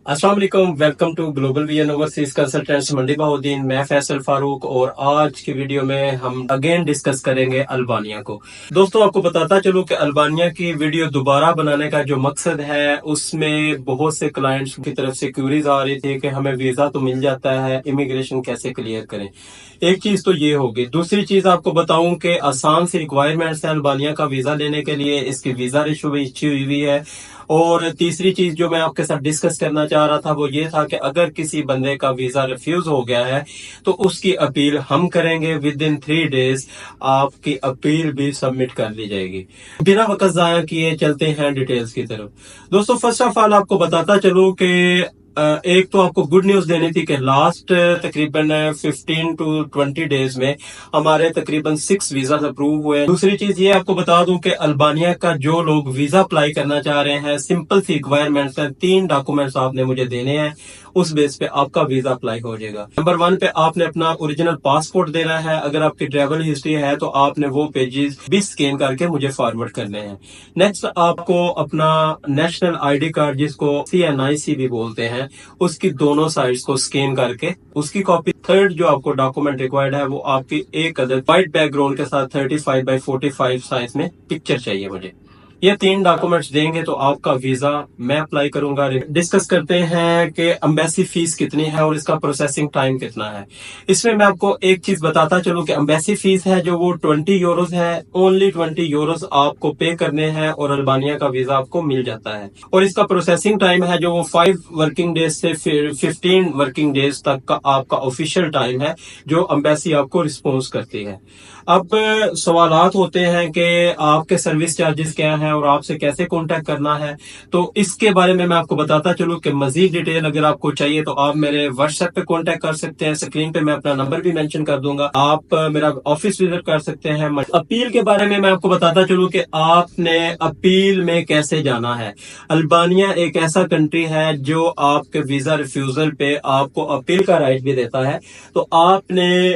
अस्सलाम वालेकुम, welcome to Global VN Overseas Consultants Mandi Bahauddin. मैं फैसल फारूक और आज की वीडियो में हम अगेन डिस्कस करेंगे अल्बानिया को। दोस्तों, आपको बताता चलूं कि अल्बानिया की वीडियो दोबारा बनाने का जो मकसद है, उसमें बहुत से क्लाइंट्स की तरफ से क्यूरीज आ रही थी कि हमें वीजा तो मिल जाता है, इमिग्रेशन कैसे क्लियर करें। एक चीज तो ये होगी। दूसरी चीज आपको बताऊं कि आसान सी रिक्वायरमेंट्स है अल्बानिया का वीजा लेने के लिए, इसकी वीजा इशू भी अच्छी हुई है। और तीसरी चीज जो मैं आपके साथ डिस्कस करना चाह रहा था वो ये था कि अगर किसी बंदे का वीजा रिफ्यूज हो गया है तो उसकी अपील हम करेंगे विद इन 3 डेज। आपकी अपील भी सबमिट कर दी जाएगी। बिना वक्त जाया किए चलते हैं डिटेल्स की तरफ। दोस्तों, फर्स्ट ऑफ ऑल आपको बताता चलूं कि एक तो आपको गुड न्यूज देनी थी कि लास्ट तकरीबन 15 टू 20 डेज में हमारे तकरीबन 6 वीजा अप्रूव हुए। दूसरी चीज ये आपको बता दूं कि अल्बानिया का जो लोग वीजा अप्लाई करना चाह रहे हैं, सिंपल सी रिक्वायरमेंट्स हैं। 3 डॉक्यूमेंट्स आपने मुझे देने हैं, उस बेस पे आपका वीजा अप्लाई हो जाएगा। नंबर 1 पे आपने अपना ओरिजिनल पासपोर्ट देना है। अगर आपकी ट्रैवल हिस्ट्री है तो आपने वो पेजेस भी स्कैन करके मुझे फॉरवर्ड करने हैं। नेक्स्ट, आपको अपना नेशनल आईडी कार्ड, जिसको CNIC भी बोलते हैं, उसकी दोनों साइड्स को स्कैन करके उसकी कॉपी। थर्ड जो आपको डॉक्यूमेंट रिक्वायर्ड है वो आपकी एक अदर व्हाइट बैकग्राउंड के साथ 35x45 साइज में पिक्चर चाहिए मुझे। ये 3 डॉक्यूमेंट्स देंगे तो आपका वीजा मैं अप्लाई करूंगा। डिस्कस करते हैं कि एम्बेसी फीस कितनी है और इसका प्रोसेसिंग टाइम कितना है। इसमें मैं आपको एक चीज बताता चलूं कि एम्बेसी फीस है जो वो 20 यूरोज है। ओनली 20 यूरोज आपको पे करने हैं और अल्बानिया का वीजा आपको मिल जाता है। और इसका प्रोसेसिंग टाइम है जो वो 5 वर्किंग डेज से फिर 15 वर्किंग डेज तक का आपका ऑफिशियल टाइम है जो एम्बेसी आपको रिस्पॉन्स करती है। अब सवालात होते हैं कि आपके सर्विस चार्जेस क्या हैं और आपसे कैसे कांटेक्ट करना है। तो इसके बारे में मैं आपको बताता चलूं कि मजीद डिटेल अगर आपको चाहिए तो आप मेरे व्हाट्सएप पे कांटेक्ट कर सकते हैं। स्क्रीन पे मैं अपना नंबर भी मेंशन कर दूंगा। आप मेरा ऑफिस विजिट कर सकते हैं। अपील के बारे में मैं आपको बताता चलूं कि आपने अपील में कैसे जाना है। अल्बानिया एक ऐसा कंट्री है जो आपके वीजा रिफ्यूजल पे आपको अपील का राइट भी देता है। तो आपने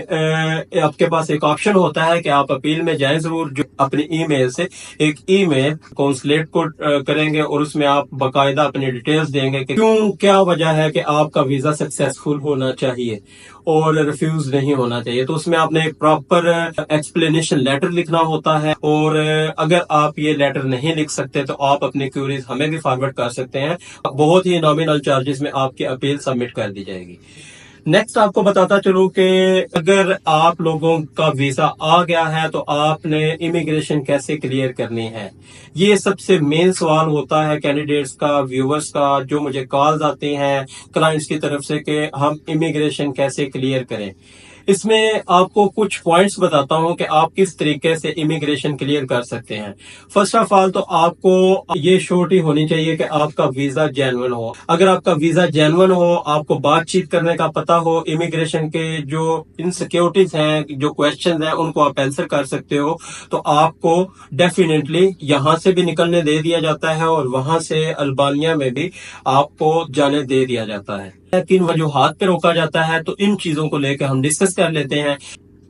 आपके पास एक ऑप्शन होता है कि आप अपील में जाएं जरूर। जो अपनी ईमेल से एक ईमेल कॉन्सुलेट को करेंगे और उसमें आप बाकायदा अपनी डिटेल्स देंगे कि क्यों, क्या वजह है कि आपका वीजा सक्सेसफुल होना चाहिए और रिफ्यूज नहीं होना चाहिए। तो उसमें आपने एक प्रॉपर एक्सप्लेनेशन लेटर लिखना होता है। और अगर आप ये लेटर नहीं लिख सकते तो आप अपनी क्यूरीज हमें भी फॉरवर्ड कर सकते हैं। बहुत ही नॉमिनल चार्जेस में आपकी अपील सबमिट कर दी जाएगी। नेक्स्ट, आपको बताता चलूं कि अगर आप लोगों का वीजा आ गया है तो आपने इमिग्रेशन कैसे क्लियर करनी है। ये सबसे मेन सवाल होता है कैंडिडेट्स का, व्यूवर्स का, जो मुझे कॉल्स आती हैं क्लाइंट्स की तरफ से कि हम इमिग्रेशन कैसे क्लियर करें। इसमें आपको कुछ पॉइंट्स बताता हूं कि आप किस तरीके से इमिग्रेशन क्लियर कर सकते हैं। फर्स्ट ऑफ ऑल तो आपको ये श्योरिटी होनी चाहिए कि आपका वीजा जेन्युइन हो। अगर आपका वीजा जेन्युइन हो, आपको बातचीत करने का पता हो, इमिग्रेशन के जो इनसिक्योरिटीज हैं, जो क्वेश्चंस हैं, उनको आप आंसर कर सकते हो, तो आपको डेफिनेटली यहां से भी निकलने दे दिया जाता है और वहां से अल्बानिया में भी आपको जाने दे दिया जाता है। किन वजूहात पे रोका जाता है, तो इन चीजों को लेकर हम डिस्कस कर लेते हैं।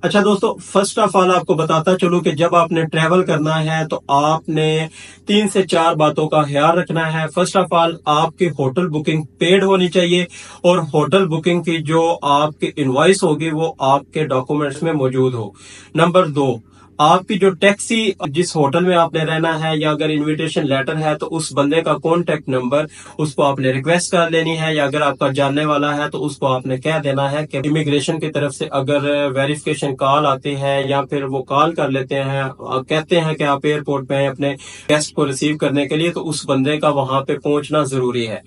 अच्छा दोस्तों, फर्स्ट ऑफ ऑल आपको बताता चलूं कि जब आपने ट्रेवल करना है तो आपने 3 से 4 बातों का ख्याल रखना है। फर्स्ट ऑफ ऑल, आपकी होटल बुकिंग पेड होनी चाहिए और होटल बुकिंग की जो आपकी इनवॉइस होगी वो आपके डॉक्यूमेंट्स में मौजूद हो। नंबर 2, आपकी जो टैक्सी, जिस होटल में आपने रहना है या अगर इनविटेशन लेटर है तो उस बंदे का कॉन्टेक्ट नंबर उसको आपने रिक्वेस्ट कर लेनी है। या अगर आपका जानने वाला है तो उसको आपने कह देना है कि इमिग्रेशन की तरफ से अगर वेरिफिकेशन कॉल आती है या फिर वो कॉल कर लेते हैं, कहते हैं कि आप एयरपोर्ट पे अपने गेस्ट को रिसीव करने के लिए, तो उस बंदे का वहां पे पहुंचना जरूरी है।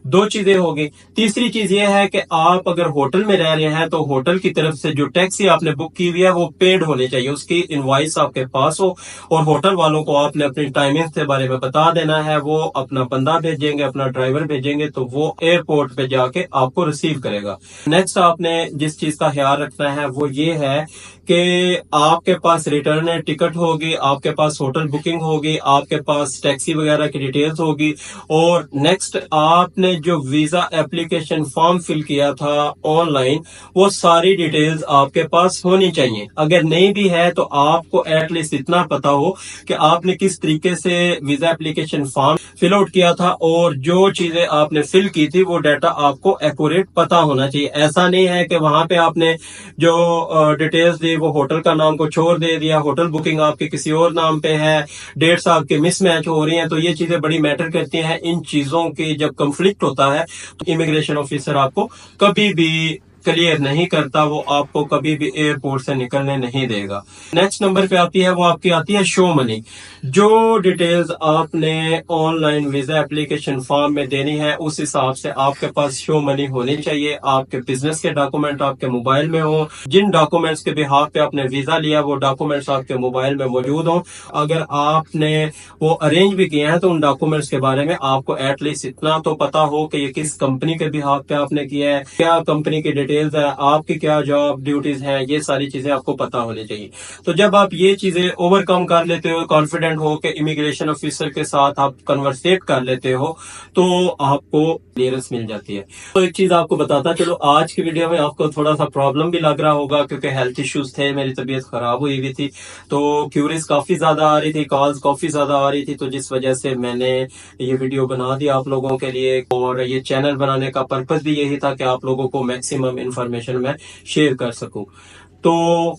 2 चीजें होगी। तीसरी चीज ये है कि आप अगर होटल में रह रहे हैं तो होटल की तरफ से जो टैक्सी आपने बुक की हुई है वो पेड होनी चाहिए, उसकी इनवॉइस आपके पास हो। और होटल वालों को आपने अपनी टाइमिंग के बारे में बता देना है। वो अपना बंदा भेजेंगे, अपना ड्राइवर भेजेंगे, तो वो एयरपोर्ट पे जाके आपको रिसीव करेगा। नेक्स्ट, आपने जिस चीज का ख्याल रखना है वो ये है कि आपके पास रिटर्न टिकट होगी, आपके पास होटल बुकिंग होगी, आपके पास टैक्सी वगैरह की डिटेल्स होगी। और नेक्स्ट, आपने जो वीजा एप्लीकेशन फॉर्म फिल किया था ऑनलाइन, वो सारी डिटेल्स आपके पास होनी चाहिए। अगर नहीं भी है तो आप आपको एट लीस्ट इतना पता हो कि आपने किस तरीके से visa application form fill out किया था और जो चीजें आपने फिल की थी वो डाटा आपको एक्यूरेट पता होना चाहिए। ऐसा नहीं है कि वहां पे आपने जो डिटेल्स दी वो होटल का नाम को छोड़ दे दिया, होटल बुकिंग आपके किसी और नाम पे है, डेट्स आपके मिसमैच हो रही हैं, तो ये चीजें बड़ी मैटर करती हैं। इन चीजों की जब कंफ्लिक्ट होता है तो इमिग्रेशन ऑफिसर आपको कभी भी क्लियर नहीं करता, वो आपको कभी भी एयरपोर्ट से निकलने नहीं देगा। नेक्स्ट नंबर पे आती है, वो आपकी आती है शो मनी। जो डिटेल्स आपने ऑनलाइन वीजा एप्लीकेशन फॉर्म में देनी है उस हिसाब से आपके पास शो मनी होनी चाहिए। आपके बिजनेस के डॉक्यूमेंट आपके मोबाइल में हो, जिन डॉक्यूमेंट्स के बिहाफ पे आपने वीजा लिया वो डॉक्यूमेंट्स आपके मोबाइल में मौजूद हो। अगर आपने वो अरेंज भी किए हैं तो उन डॉक्यूमेंट्स के बारे में आपको एटलीस्ट इतना तो पता हो कि ये किस कंपनी के बिहाफ पे आपने किया है, क्या कंपनी की डिटेल्स है, आपकी क्या जॉब ड्यूटीज हैं, ये सारी चीजें आपको पता होनी चाहिए। तो जब आप ये चीजें ओवरकम कर लेते हो, कॉन्फिडेंट हो कि इमिग्रेशन ऑफिसर के साथ आप कन्वर्सेट कर लेते हो, तो आपको क्लियरेंस मिल जाती है। तो एक चीज आपको बताता चलो, आज की वीडियो में आपको थोड़ा सा प्रॉब्लम भी लग रहा होगा क्योंकि हेल्थ इश्यूज थे, मेरी तबीयत खराब हुई हुई थी, तो क्यूरीज काफी ज्यादा आ रही थी, कॉल्स काफी ज्यादा आ रही थी, तो जिस वजह से मैंने ये वीडियो बना दी आप लोगों के लिए। और ये चैनल बनाने का पर्पस भी यही था कि आप लोगों को मैक्सिमम इंफॉर्मेशन मैं शेयर कर सकूं। तो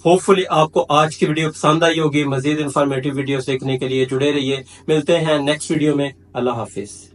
होपफुली आपको आज की वीडियो पसंद आई होगी। मजीद इंफॉर्मेटिव वीडियो देखने के लिए जुड़े रहिए। मिलते हैं नेक्स्ट वीडियो में। अल्लाह हाफिज।